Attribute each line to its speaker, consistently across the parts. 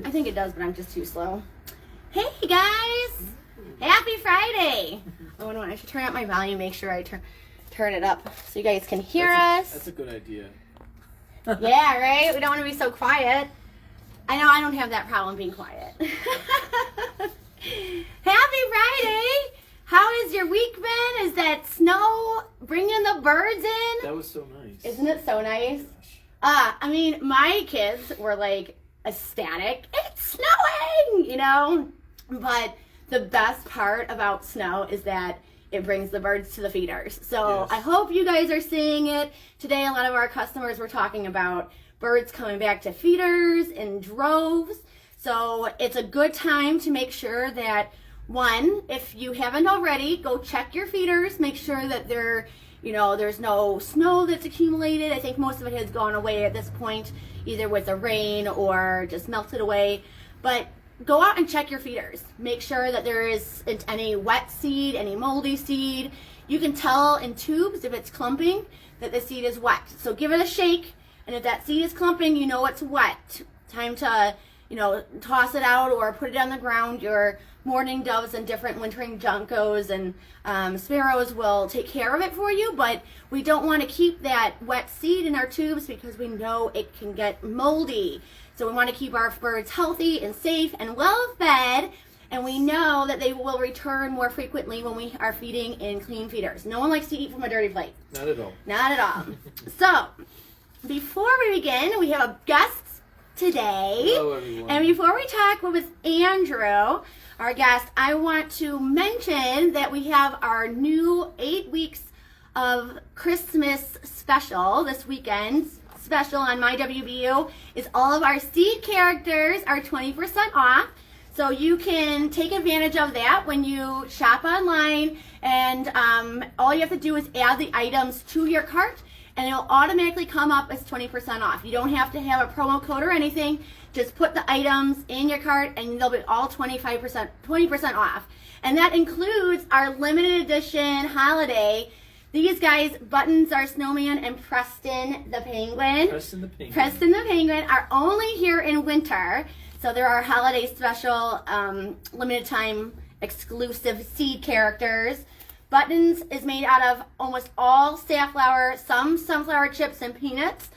Speaker 1: I think it does, but I'm just too slow. Hey guys! Happy Friday! Oh no, I should turn up my volume, make sure I turn it up so you guys can hear us.
Speaker 2: That's a good idea.
Speaker 1: Yeah, right? We don't want to be so quiet. I know I don't have that problem being quiet. Happy Friday! How has your week been? Is that snow bringing the birds in?
Speaker 2: That was so nice.
Speaker 1: Isn't it so nice? I mean, my kids were like ecstatic. It's snowing, you know? But the best part about snow is that it brings the birds to the feeders. So
Speaker 2: Yes.
Speaker 1: I hope you guys are seeing it. Today, a lot of our customers were talking about birds coming back to feeders in droves. So it's a good time to make sure that, one, if you haven't already, go check your feeders. Make sure that there's no snow that's accumulated. I think most of it has gone away at this point, either with the rain or just melted away. But go out and check your feeders. Make sure that there isn't any wet seed, any moldy seed. You can tell in tubes if it's clumping that the seed is wet. So give it a shake, and if that seed is clumping, you know it's wet. Time to, toss it out or put it on the ground. Your mourning doves and different wintering juncos and sparrows will take care of it for you, but we don't want to keep that wet seed in our tubes because we know it can get moldy. So we want to keep our birds healthy and safe and well fed, and we know that they will return more frequently when we are feeding in clean feeders. No one likes to eat from a dirty plate.
Speaker 2: Not at all.
Speaker 1: Not at all. So, before we begin, we have a guest today.
Speaker 2: Hello, everyone.
Speaker 1: And before we talk with Andrew, our guest, I want to mention that we have our new 8 weeks of Christmas special this weekend. Special on my WBU is all of our seed characters are 20% off. So you can take advantage of that when you shop online, and all you have to do is add the items to your cart and it'll automatically come up as 20% off. You don't have to have a promo code or anything. Just put the items in your cart and they'll be all 20% off. And that includes our limited edition holiday. These guys, Buttons our snowman and Preston the penguin.
Speaker 2: Preston the
Speaker 1: penguin are only here in winter. So there are holiday special, limited time exclusive seed characters. Buttons is made out of almost all safflower, some sunflower chips and peanuts.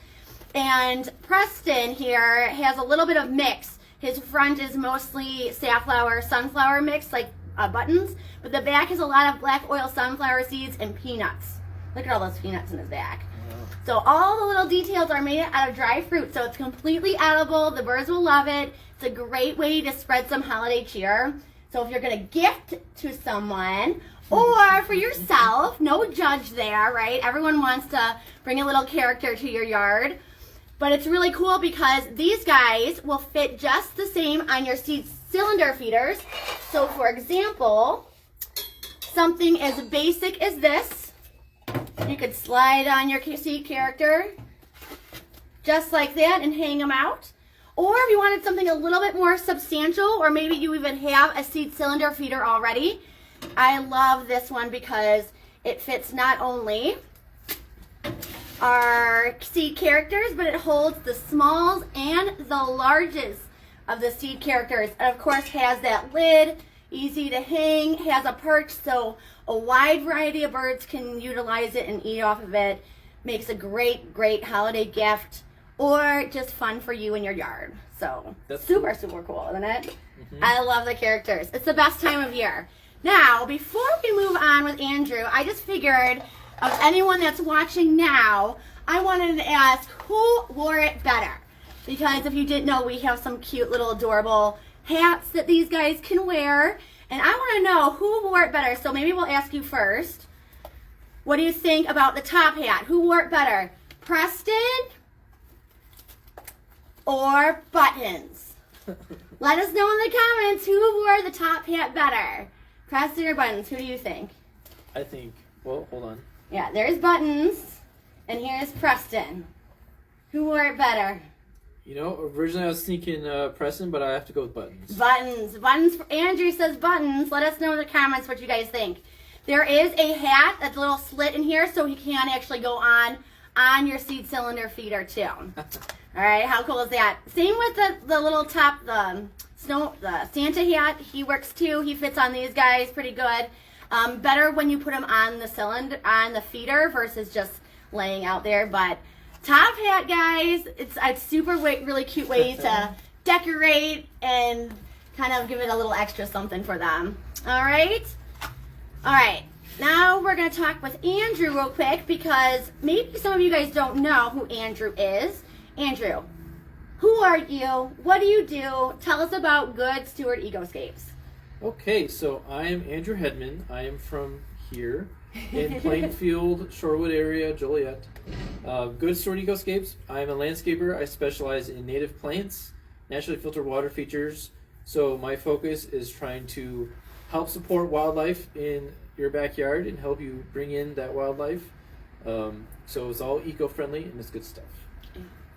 Speaker 1: And Preston here has a little bit of mix. His front is mostly safflower, sunflower mix, like Buttons, but the back has a lot of black oil sunflower seeds and peanuts. Look at all those peanuts in his back.
Speaker 2: Wow.
Speaker 1: So all the little details are made out of dry fruit, so it's completely edible. The birds will love it. It's a great way to spread some holiday cheer. So if you're going to gift to someone or for yourself, no judge there, right? Everyone wants to bring a little character to your yard. But it's really cool because these guys will fit just the same on your seed cylinder feeders. So for example, something as basic as this, you could slide on your seed character just like that and hang them out. Or if you wanted something a little bit more substantial, or maybe you even have a seed cylinder feeder already, I love this one because it fits not only our seed characters, but it holds the smalls and the larges of the seed characters. And of course has that lid, easy to hang, has a perch, so a wide variety of birds can utilize it and eat off of it. Makes a great, great holiday gift, or just fun for you in your yard. So
Speaker 2: That's
Speaker 1: super cool, isn't it? Mm-hmm. I love the characters. It's the best time of year. Now, before we move on with Andrew, I just figured of anyone that's watching now, I wanted to ask who wore it better. Because if you didn't know, we have some cute little adorable hats that these guys can wear. And I want to know who wore it better. So maybe we'll ask you first. What do you think about the top hat? Who wore it better? Preston or Buttons? Let us know in the comments who wore the top hat better. Preston or Buttons? Who do you think?
Speaker 2: I think, well, hold on.
Speaker 1: Yeah, there's Buttons, and here's Preston. Who wore it better?
Speaker 2: Originally I was thinking Preston, but I have to go with Buttons.
Speaker 1: Buttons. Andrew says Buttons. Let us know in the comments what you guys think. There is a hat, a little slit in here, so he can actually go on your seed cylinder feeder too. All right, how cool is that? Same with the little top, the Santa hat. He works too. He fits on these guys pretty good. Better when you put them on the cylinder, on the feeder versus just laying out there. But top hat, guys, it's super really cute way to decorate and kind of give it a little extra something for them. All right. Now we're going to talk with Andrew real quick because maybe some of you guys don't know who Andrew is. Andrew, who are you? What do you do? Tell us about Good Stewart Ecoscapes.
Speaker 2: Okay, so I am Andrew Hedman. I am from here in Plainfield, Shorewood area, Joliet. Good Stewart Ecoscapes. I am a landscaper. I specialize in native plants, naturally filtered water features. So my focus is trying to help support wildlife in your backyard and help you bring in that wildlife. So it's all eco-friendly and it's good stuff.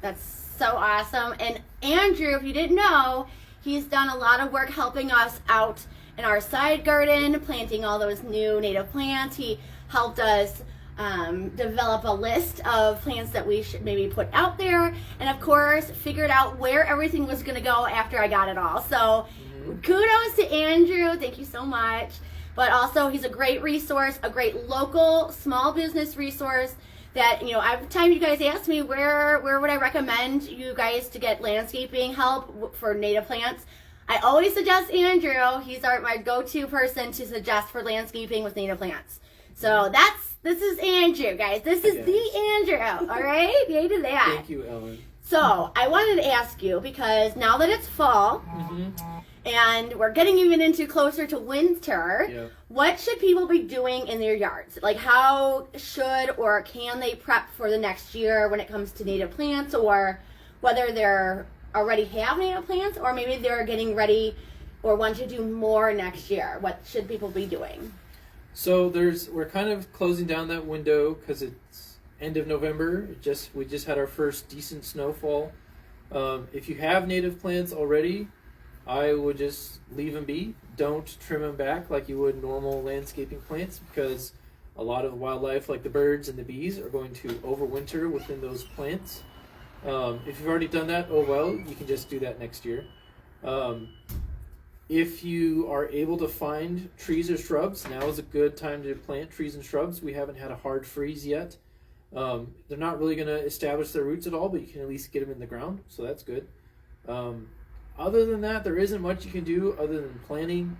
Speaker 1: That's so awesome. And Andrew, if you didn't know, he's done a lot of work helping us out in our side garden, planting all those new native plants. He helped us develop a list of plants that we should maybe put out there. And of course, figured out where everything was going to go after I got it all. So kudos to Andrew. Thank you so much. But also, he's a great resource, a great local small business resource that, you know, every time you guys ask me where would I recommend you guys to get landscaping help for native plants, I always suggest Andrew. He's my go-to person to suggest for landscaping with native plants. So this is Andrew, guys. This is the Andrew, all right? Yay to that.
Speaker 2: Thank you, Ellen.
Speaker 1: So I wanted to ask you, because now that it's fall, and we're getting even into closer to winter, what should people be doing in their yards? Like, how should or can they prep for the next year when it comes to native plants, or whether they're already have native plants, or maybe they're getting ready or want to do more next year? What should people be doing?
Speaker 2: So we're kind of closing down that window because it's end of November. We just had our first decent snowfall. If you have native plants already, I would just leave them be. Don't trim them back like you would normal landscaping plants, because a lot of wildlife, like the birds and the bees, are going to overwinter within those plants. If you've already done that, oh well, you can just do that next year. If you are able to find trees or shrubs, now is a good time to plant trees and shrubs. We haven't had a hard freeze yet. They're not really going to establish their roots at all, but you can at least get them in the ground, so that's good. Other than that, there isn't much you can do other than planting.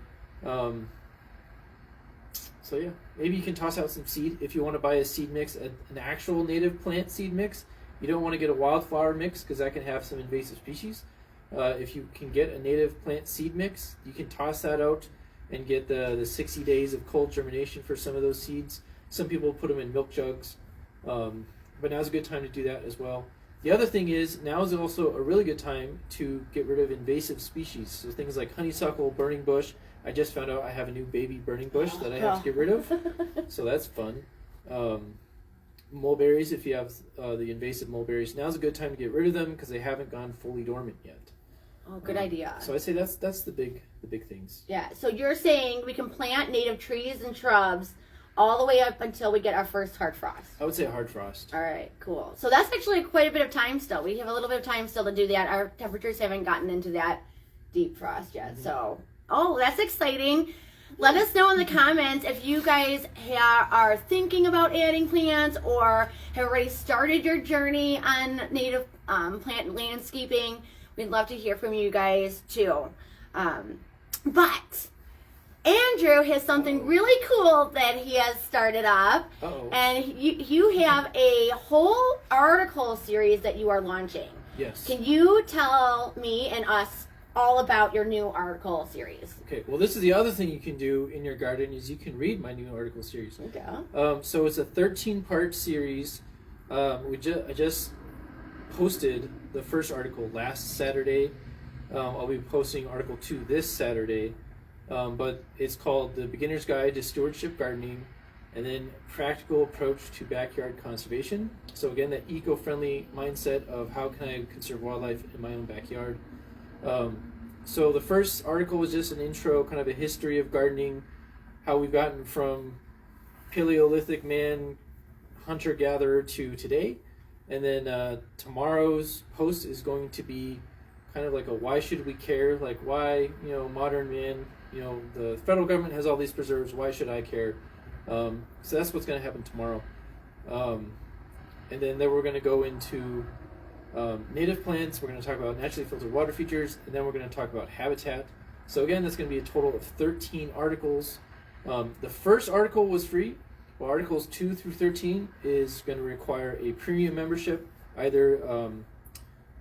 Speaker 2: So yeah, maybe you can toss out some seed if you want to buy a seed mix, an actual native plant seed mix. You don't want to get a wildflower mix because that can have some invasive species. If you can get a native plant seed mix, you can toss that out and get the 60 days of cold germination for some of those seeds. Some people put them in milk jugs, but now's a good time to do that as well. The other thing is, now is also a really good time to get rid of invasive species. So things like honeysuckle, burning bush. I just found out I have a new baby burning bush that I have to get rid of. So that's fun. Mulberries, if you have the invasive mulberries, now's a good time to get rid of them because they haven't gone fully dormant yet.
Speaker 1: Oh, good idea.
Speaker 2: So I say that's the big things.
Speaker 1: Yeah, so you're saying we can plant native trees and shrubs all the way up until we get our first hard frost.
Speaker 2: I would say hard frost.
Speaker 1: All right, cool. So that's actually quite a bit of time still. We have a little bit of time still to do that. Our temperatures haven't gotten into that deep frost yet. So, that's exciting. Let us know in the comments if you guys are thinking about adding plants or have already started your journey on native plant landscaping. We'd love to hear from you guys too. But Andrew has something really cool that he has started up. And you have a whole article series that you are launching.
Speaker 2: Yes.
Speaker 1: Can you tell me and us all about your new article series?
Speaker 2: Okay, well, this is the other thing you can do in your garden is you can read my new article series.
Speaker 1: Okay.
Speaker 2: So it's a 13-part series. I just posted the first article last Saturday. I'll be posting article 2 this Saturday. But it's called The Beginner's Guide to Stewardship Gardening, and then Practical Approach to Backyard Conservation. So again, that eco-friendly mindset of how can I conserve wildlife in my own backyard. So the first article was just an intro, kind of a history of gardening, how we've gotten from Paleolithic man, hunter-gatherer to today. And then tomorrow's post is going to be kind of like a why should we care? Like why, modern man, the federal government has all these preserves. Why should I care? So that's what's going to happen tomorrow. And then we're going to go into native plants. We're going to talk about naturally filtered water features. And then we're going to talk about habitat. So again, that's going to be a total of 13 articles. The first article was free. Well, articles 2 through 13 is going to require a premium membership. Either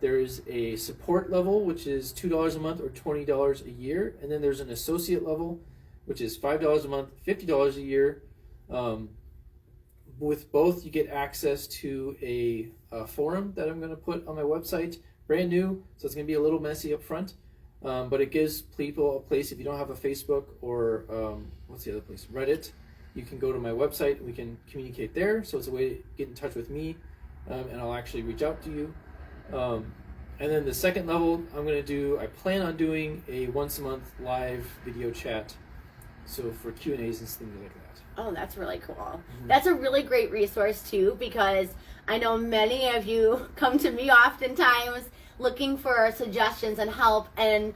Speaker 2: there is a support level, which is $2 a month or $20 a year. And then there's an associate level, which is $5 a month, $50 a year. With both, you get access to a forum that I'm going to put on my website, brand new. So it's going to be a little messy up front. But it gives people a place. If you don't have a Facebook or what's the other place? Reddit. You can go to my website and we can communicate there. So it's a way to get in touch with me, and I'll actually reach out to you. And then the second level, I plan on doing a once a month live video chat. So for Q&As and things like that.
Speaker 1: Oh, that's really cool.
Speaker 2: Mm-hmm.
Speaker 1: That's a really great resource too, because I know many of you come to me oftentimes looking for suggestions and help, and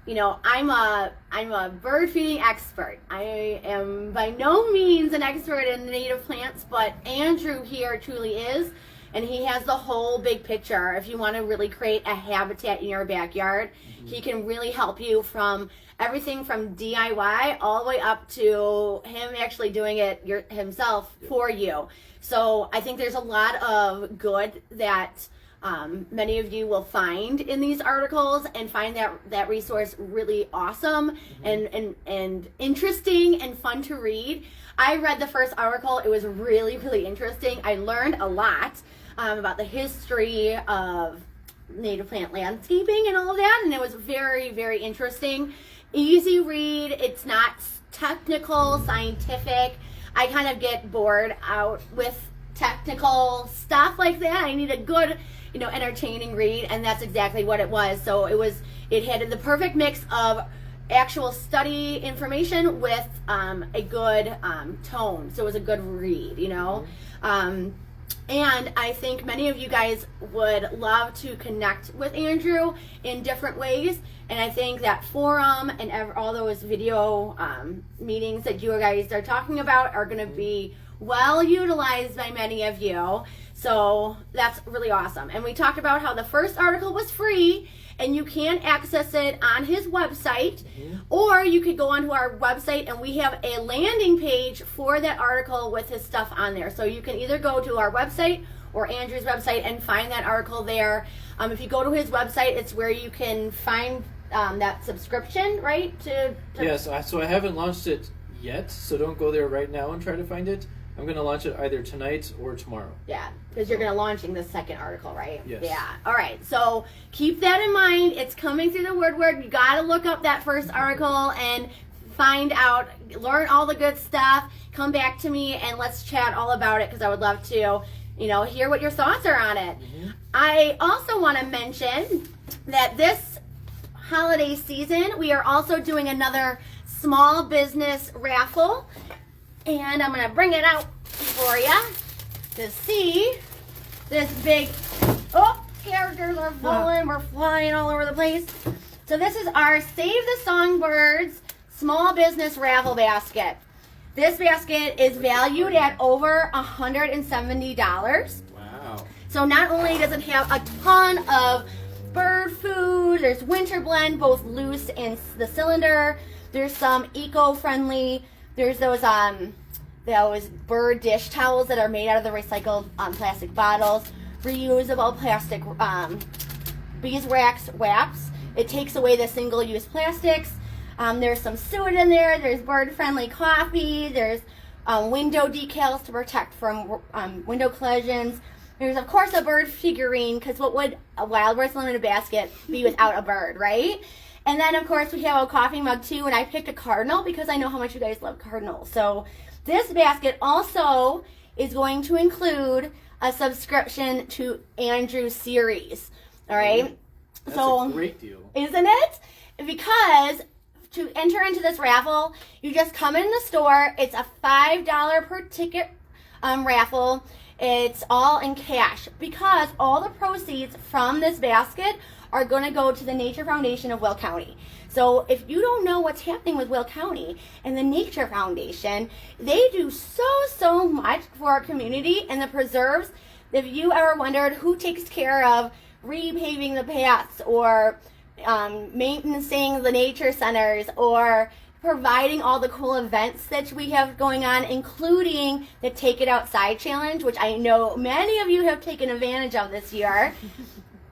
Speaker 1: I'm a bird feeding expert. I am by no means an expert in native plants, but Andrew here truly is, and he has the whole big picture. If you want to really create a habitat in your backyard, he can really help you from everything from DIY all the way up to him actually doing it himself for you. So I think there's a lot of good that many of you will find in these articles, and find that resource really awesome and interesting and fun to read. I read the first article. It was really, really interesting. I learned a lot about the history of native plant landscaping and all of that, and it was very, very interesting. Easy read. It's not technical, scientific. I kind of get bored out with technical stuff like that. I need a good entertaining read, and that's exactly what it was. So it had the perfect mix of actual study information with a good tone. So it was a good read, and I think many of you guys would love to connect with Andrew in different ways. And I think that forum and all those video meetings that you guys are talking about are going to be well utilized by many of you. So that's really awesome. And we talked about how the first article was free, and you can access it on his website, or you could go onto our website, and we have a landing page for that article with his stuff on there. So you can either go to our website or Andrew's website and find that article there. If you go to his website, it's where you can find that subscription, right?
Speaker 2: Yes, so I haven't launched it yet, so don't go there right now and try to find it. I'm going to launch it either tonight or tomorrow.
Speaker 1: Yeah, because you're going to launching the second article, right?
Speaker 2: Yes.
Speaker 1: Yeah. All right. So keep that in mind. It's coming through the woodwork. You got to look up that first article and find out, learn all the good stuff. Come back to me and let's chat all about it, because I would love to, hear what your thoughts are on it. I also want to mention that this holiday season, we are also doing another small business raffle. And I'm going to bring it out for you to see this big, characters are falling, we're flying all over the place. So this is our Save the Songbirds Small Business Raffle Basket. This basket is valued at over $170.
Speaker 2: Wow.
Speaker 1: So not only does it have a ton of bird food, there's winter blend, both loose and the cylinder. There's some eco-friendly. There's those bird dish towels that are made out of the recycled plastic bottles, reusable plastic beeswax wraps. It takes away the single-use plastics. There's some suet in there. There's bird-friendly coffee. There's window decals to protect from window collisions. There's, of course, a bird figurine, because what would a Wild Birds Limited basket be without a bird, right? And then, of course, we have a coffee mug, too, and I picked a cardinal because I know how much you guys love cardinals. So this basket also is going to include a subscription to Andrew's series, all right?
Speaker 2: That's a great deal.
Speaker 1: Isn't it? Because to enter into this raffle, you just come in the store. It's a $5 per ticket raffle. It's all in cash because all the proceeds from this basket are going to go to the Nature Foundation of Will County. So if you don't know what's happening with Will County and the Nature Foundation, they do so much for our community and the preserves. If you ever wondered who takes care of repaving the paths or maintaining the nature centers or providing all the cool events that we have going on, including the Take It Outside Challenge, which I know many of you have taken advantage of this year.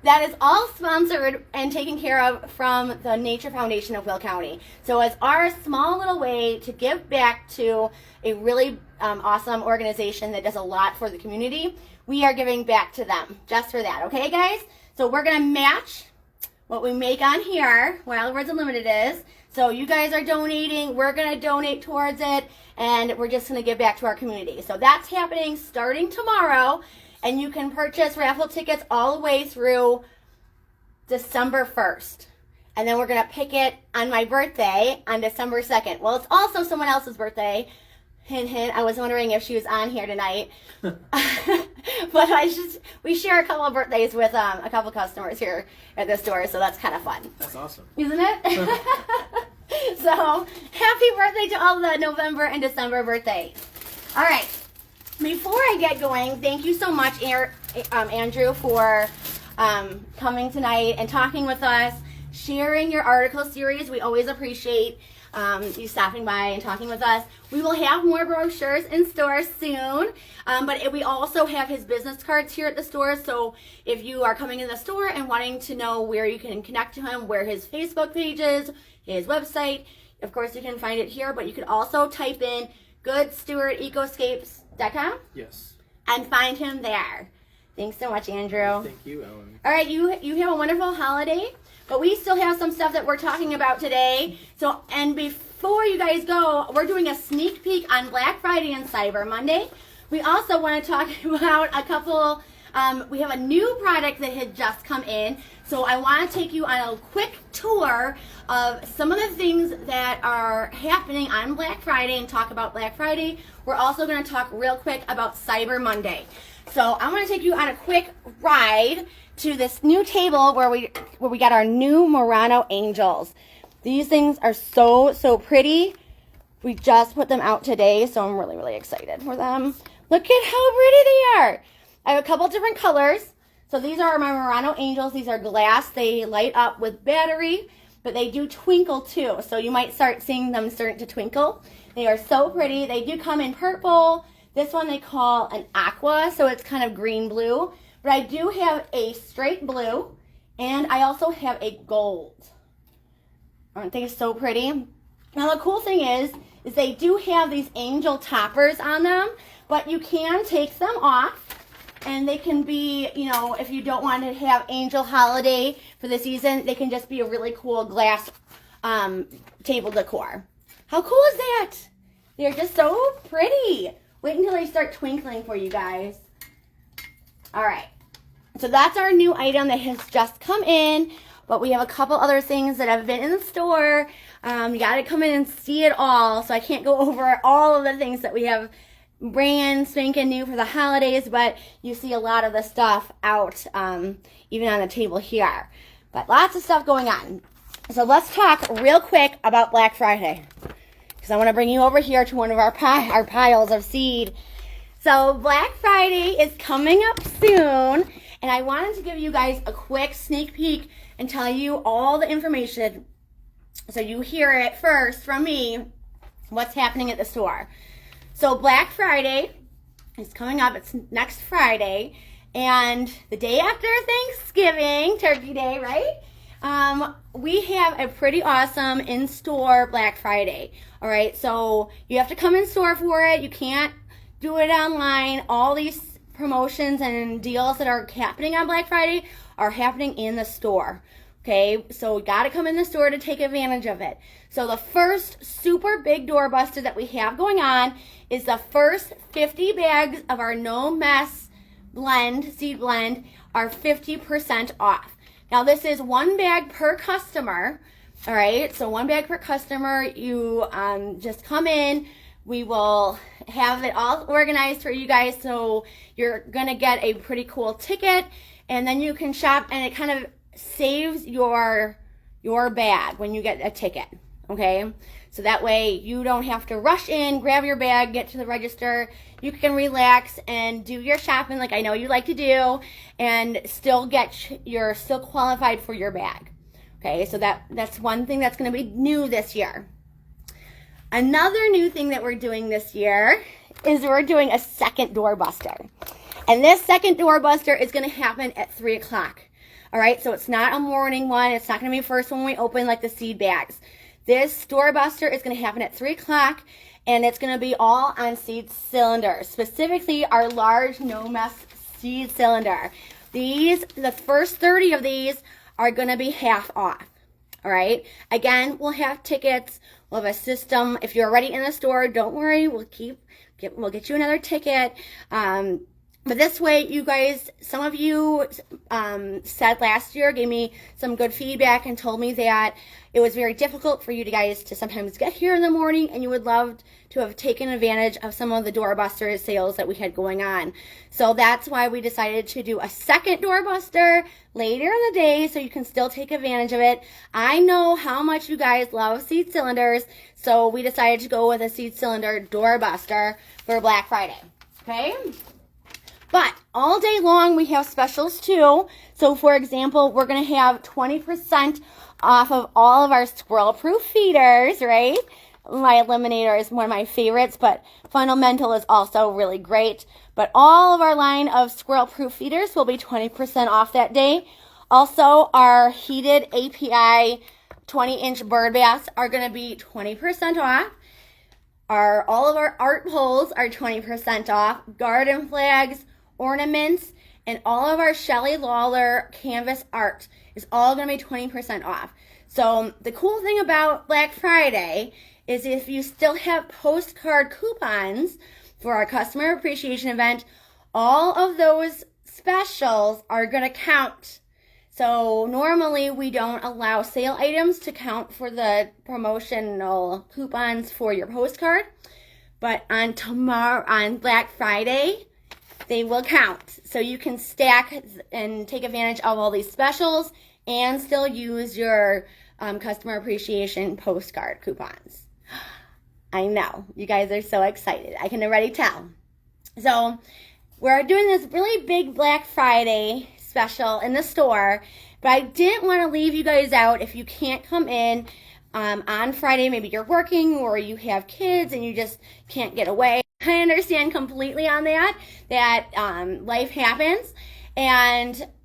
Speaker 1: That is all sponsored and taken care of from the Nature Foundation of Will County. So it's our small little way to give back to a really awesome organization that does a lot for the community. We are giving back to them just for that, okay, guys? So we're going to match what we make on here, Wild Words Unlimited is. So you guys are donating, we're going to donate towards it, and we're just going to give back to our community. So that's happening starting tomorrow. And you can purchase raffle tickets all the way through December 1st. And then we're going to pick it on my birthday on December 2nd. Well, it's also someone else's birthday. Hint, hint. I was wondering if she was on here tonight. But we share a couple of birthdays with a couple customers here at the store, so that's kind of fun.
Speaker 2: That's awesome.
Speaker 1: Isn't it? So, happy birthday to all the November and December birthdays. All right. Before I get going, thank you so much, Andrew, for coming tonight and talking with us, sharing your article series. We always appreciate you stopping by and talking with us. We will have more brochures in stores soon, but we also have his business cards here at the store. So if you are coming in the store and wanting to know where you can connect to him, where his Facebook page is, his website, of course you can find it here, but you can also type in goodstewardecoscapes.com.
Speaker 2: Yes.
Speaker 1: And find him there. Thanks so much, Andrew.
Speaker 2: Thank you, Ellen.
Speaker 1: All right, you have a wonderful holiday, but we still have some stuff that we're talking about today. So, and before you guys go, we're doing a sneak peek on Black Friday and Cyber Monday. We also want to talk about a couple, we have a new product that had just come in. So I want to take you on a quick tour of some of the things that are happening on Black Friday and talk about Black Friday. We're also going to talk real quick about Cyber Monday. So I'm going to take you on a quick ride to this new table where we got our new Murano Angels. These things are so pretty. We just put them out today, so I'm really excited for them. Look at how pretty they are. I have a couple different colors. So these are my Murano Angels. These are glass. They light up with battery, but they do twinkle too. So you might start seeing them starting to twinkle. They are so pretty. They do come in purple. This one they call an aqua, so it's kind of green-blue. But I do have a straight blue, and I also have a gold. Aren't they so pretty? Now the cool thing is they do have these angel toppers on them, but you can take them off. And they can be, you know, if you don't want to have Angel Holiday for the season, they can just be a really cool glass table decor. How cool is that? They're just so pretty. Wait until they start twinkling for you guys. All right. So that's our new item that has just come in. But we have a couple other things that have been in the store. You got to come in and see it all. So I can't go over all of the things that we have brand spanking new for the holidays, but you see a lot of the stuff out even on the table here. But lots of stuff going on. So let's talk real quick about Black Friday, because I want to bring you over here to one of our piles of seed. So Black Friday is coming up soon, and I wanted to give you guys a quick sneak peek and tell you all the information so you hear it first from me, what's happening at the store. So Black Friday is coming up. It's next Friday. And the day after Thanksgiving, Turkey Day, right? We have a pretty awesome in-store Black Friday. All right, so you have to come in store for it. You can't do it online. All these promotions and deals that are happening on Black Friday are happening in the store. Okay, so we got to come in the store to take advantage of it. So the first super big doorbuster that we have going on is the first 50 bags of our No Mess seed blend are 50% off. Now this is one bag per customer. All right, so one bag per customer. You just come in, We will have it all organized for you guys, so you're gonna get a pretty cool ticket, and then you can shop, and it kind of saves your bag when you get a ticket, okay? So that way you don't have to rush in, grab your bag, get to the register. You can relax and do your shopping like I know you like to do, and still you're still qualified for your bag. Okay, so that's one thing that's going to be new this year. Another new thing that we're doing this year is we're doing a second doorbuster. And this second doorbuster is going to happen at 3 o'clock. All right, so it's not a morning one. It's not going to be first when we open like the seed bags. This doorbuster is going to happen at 3 o'clock, and it's going to be all on seed cylinders, specifically our large no-mess seed cylinder. The first 30 of these are going to be half off. All right. Again, we'll have tickets. We'll have a system. If you're already in the store, don't worry. We'll get you another ticket. But this way, you guys, some of you said last year, gave me some good feedback and told me that it was very difficult for you guys to sometimes get here in the morning, and you would love to have taken advantage of some of the doorbuster sales that we had going on. So that's why we decided to do a second doorbuster later in the day, so you can still take advantage of it. I know how much you guys love seed cylinders, so we decided to go with a seed cylinder doorbuster for Black Friday. Okay? But all day long, we have specials too. So for example, we're going to have 20% off of all of our squirrel-proof feeders, right? My Eliminator is one of my favorites, but Fundamental is also really great. But all of our line of squirrel-proof feeders will be 20% off that day. Also, our heated API 20-inch bird baths are going to be 20% off. All of our art poles are 20% off. Garden flags, ornaments, and all of our Shelley Lawler canvas art is all going to be 20% off. So the cool thing about Black Friday is if you still have postcard coupons for our customer appreciation event, all of those specials are going to count. So normally we don't allow sale items to count for the promotional coupons for your postcard, but on Black Friday, they will count. So you can stack and take advantage of all these specials and still use your customer appreciation postcard coupons. I know, you guys are so excited. I can already tell. So we're doing this really big Black Friday special in the store, but I didn't want to leave you guys out if you can't come in on Friday. Maybe you're working or you have kids and you just can't get away. I understand completely on that life happens,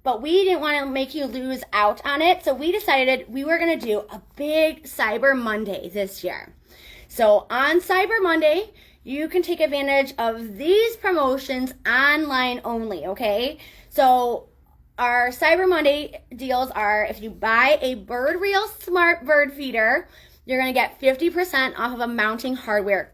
Speaker 1: but we didn't want to make you lose out on it, so we decided we were going to do a big Cyber Monday this year. So on Cyber Monday, you can take advantage of these promotions online only, okay? So our Cyber Monday deals are, if you buy a Bird Reel Smart Bird Feeder, you're going to get 50% off of a mounting hardware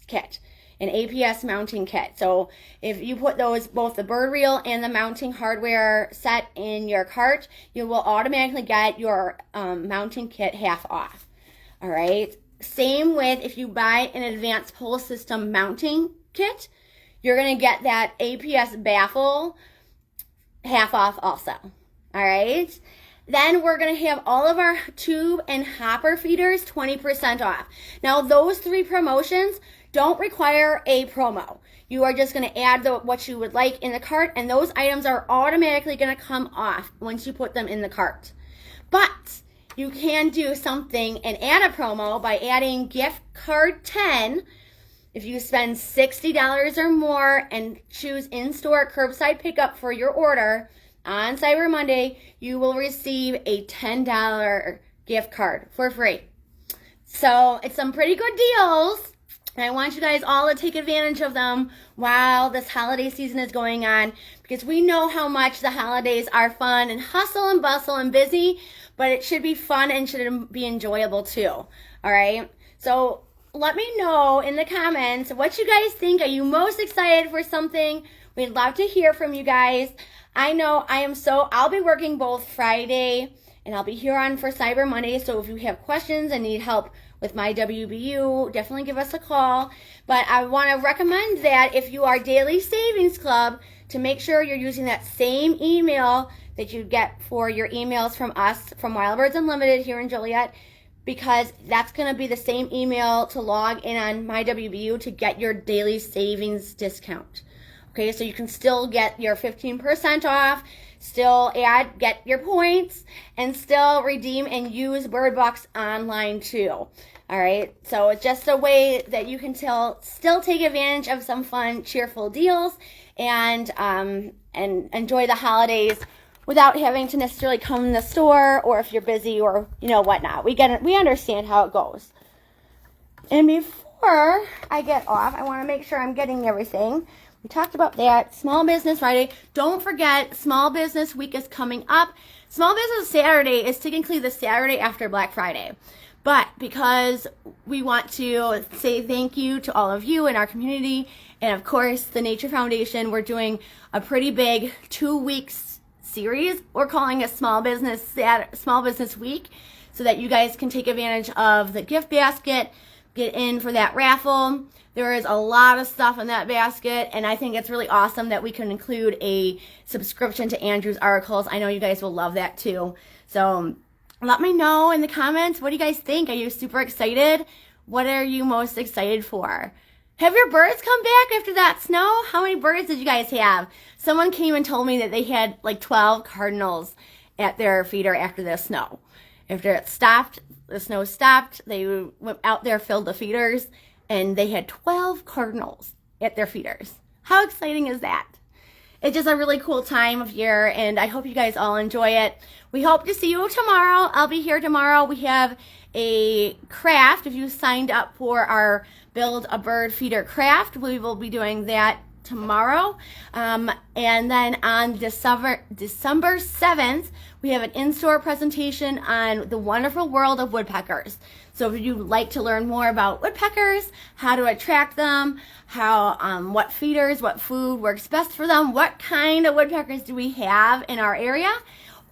Speaker 1: kit, an APS mounting kit. So if you put both the bird reel and the mounting hardware set in your cart, you will automatically get your mounting kit half off. All right. Same with if you buy an advanced pole system mounting kit, you're going to get that APS baffle half off also. All right. Then we're going to have all of our tube and hopper feeders 20% off. Now those three promotions don't require a promo. You are just going to add what you would like in the cart, and those items are automatically going to come off once you put them in the cart. But you can do something and add a promo by adding gift card 10. If you spend $60 or more and choose in-store curbside pickup for your order on Cyber Monday, you will receive a $10 gift card for free. So it's some pretty good deals, and I want you guys all to take advantage of them while this holiday season is going on, because we know how much the holidays are fun and hustle and bustle and busy, but it should be fun and should be enjoyable too. All right? So let me know in the comments what you guys think. Are you most excited for something? We'd love to hear from you guys. I know I'll be working both Friday and I'll be here on for Cyber Monday. So if you have questions and need help with my WBU, definitely give us a call. But I want to recommend that if you are Daily Savings Club, to make sure you're using that same email that you get for your emails from us, from Wild Birds Unlimited here in Joliet, because that's going to be the same email to log in on my WBU to get your daily savings discount. Okay, so you can still get your 15% off, still get your points, and still redeem and use Bird Box online too. All right, so it's just a way that you can still take advantage of some fun, cheerful deals and enjoy the holidays without having to necessarily come in the store, or if you're busy or whatnot. We understand how it goes. And before I get off, I want to make sure I'm getting everything. We talked about that. Small Business Friday. Don't forget, Small Business Week is coming up. Small Business Saturday is technically the Saturday after Black Friday. But because we want to say thank you to all of you in our community, and of course the Nature Foundation, we're doing a pretty big 2 weeks series. We're calling it Small Business Week, so that you guys can take advantage of the gift basket, get in for that raffle. There is a lot of stuff in that basket, and I think it's really awesome that we can include a subscription to Andrew's articles. I know you guys will love that too. So let me know in the comments, what do you guys think? Are you super excited? What are you most excited for? Have your birds come back after that snow? How many birds did you guys have? Someone came and told me that they had like 12 cardinals at their feeder after the snow. After it stopped, the snow stopped, they went out there, filled the feeders, and they had 12 cardinals at their feeders. How exciting is that? It's just a really cool time of year, and I hope you guys all enjoy it. We hope to see you tomorrow. I'll be here tomorrow. We have a craft. If you signed up for our Build a Bird Feeder craft, we will be doing that tomorrow. And then on December 7th, we have an in-store presentation on the wonderful world of woodpeckers. So if you'd like to learn more about woodpeckers, how to attract them, how what feeders, what food works best for them, what kind of woodpeckers do we have in our area,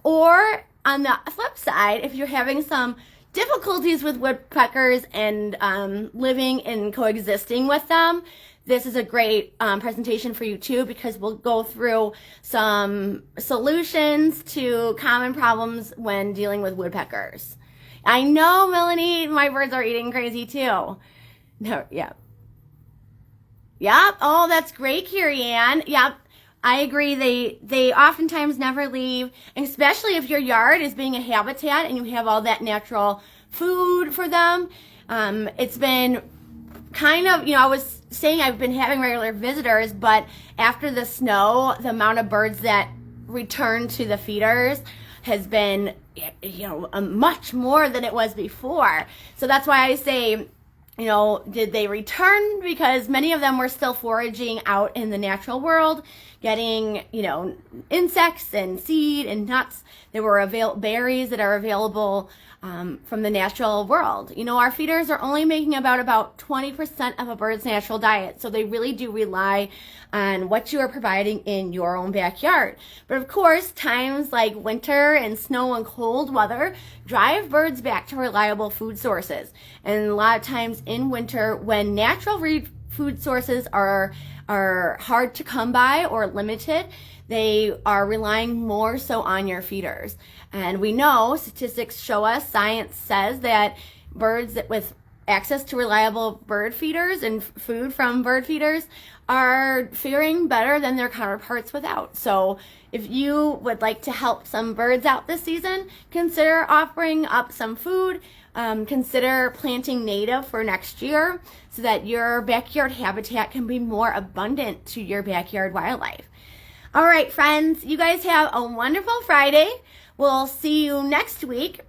Speaker 1: or on the flip side, if you're having some difficulties with woodpeckers and living and coexisting with them, this is a great presentation for you too, because we'll go through some solutions to common problems when dealing with woodpeckers. I know, Melanie, my birds are eating crazy too. No, yeah. Yep. Oh, that's great, Carrie Ann. Yep. I agree. They oftentimes never leave, especially if your yard is being a habitat and you have all that natural food for them. It's been kind of, I was saying I've been having regular visitors, but after the snow, the amount of birds that return to the feeders has been, much more than it was before. So that's why I say, did they return? Because many of them were still foraging out in the natural world, getting, insects and seed and nuts. There were berries that are available from the natural world. Our feeders are only making about 20% of a bird's natural diet. So they really do rely on what you are providing in your own backyard. But of course, times like winter and snow and cold weather drive birds back to reliable food sources. And a lot of times in winter, when natural food sources are hard to come by or limited, they are relying more so on your feeders. And we know, statistics show us, science says that birds with access to reliable bird feeders and food from bird feeders are faring better than their counterparts without. So if you would like to help some birds out this season, consider offering up some food. Consider planting native for next year so that your backyard habitat can be more abundant to your backyard wildlife. All right, friends, you guys have a wonderful Friday. We'll see you next week.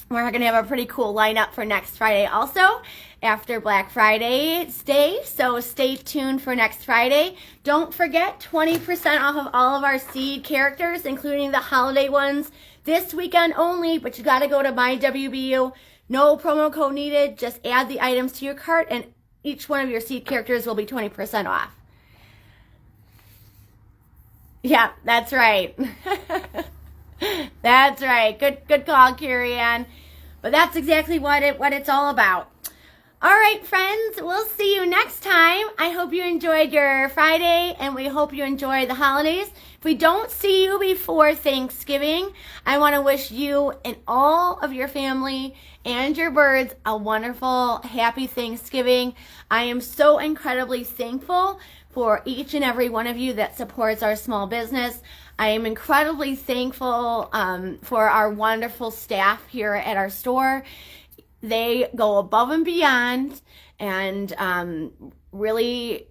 Speaker 1: We're going to have a pretty cool lineup for next Friday also after Black Friday's Day. So stay tuned for next Friday. Don't forget 20% off of all of our seed characters, including the holiday ones, this weekend only. But you got to go to My WBU. No promo code needed. Just add the items to your cart and each one of your seed characters will be 20% off. Yeah, that's right. That's right. Good call, Carrie Ann. But that's exactly what it's all about. All right, friends, we'll see you next time. I hope you enjoyed your Friday, and we hope you enjoy the holidays. If we don't see you before Thanksgiving, I want to wish you and all of your family and your birds a wonderful, happy Thanksgiving. I am so incredibly thankful for each and every one of you that supports our small business. I am incredibly thankful for our wonderful staff here at our store. They go above and beyond and really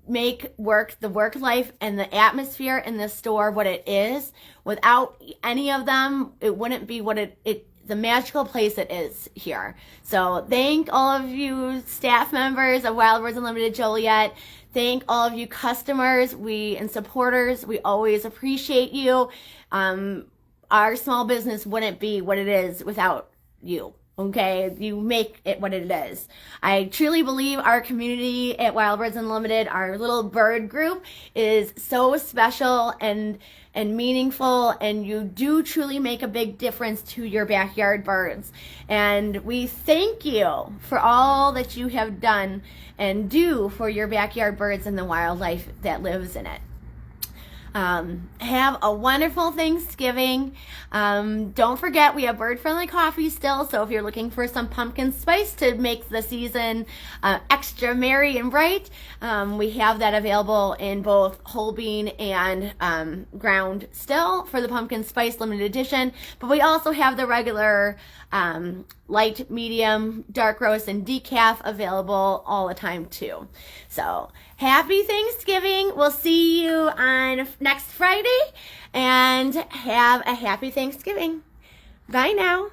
Speaker 1: make the work life and the atmosphere in the store what it is. Without any of them, it wouldn't be what the magical place it is here. So thank all of you staff members of Wild Birds Unlimited Joliet. Thank all of you customers and supporters. We always appreciate you. Our small business wouldn't be what it is without you. Okay, you make it what it is. I truly believe our community at Wild Birds Unlimited, our little bird group, is so special and meaningful, and you do truly make a big difference to your backyard birds. And we thank you for all that you have done and do for your backyard birds and the wildlife that lives in it. Have a wonderful Thanksgiving. Don't forget, we have bird-friendly coffee still, so if you're looking for some pumpkin spice to make the season extra merry and bright, we have that available in both whole bean and ground still for the pumpkin spice limited edition. But we also have the regular light, medium, dark roast, and decaf available all the time too. So happy Thanksgiving. We'll see you on next Friday, and have a happy Thanksgiving. Bye now.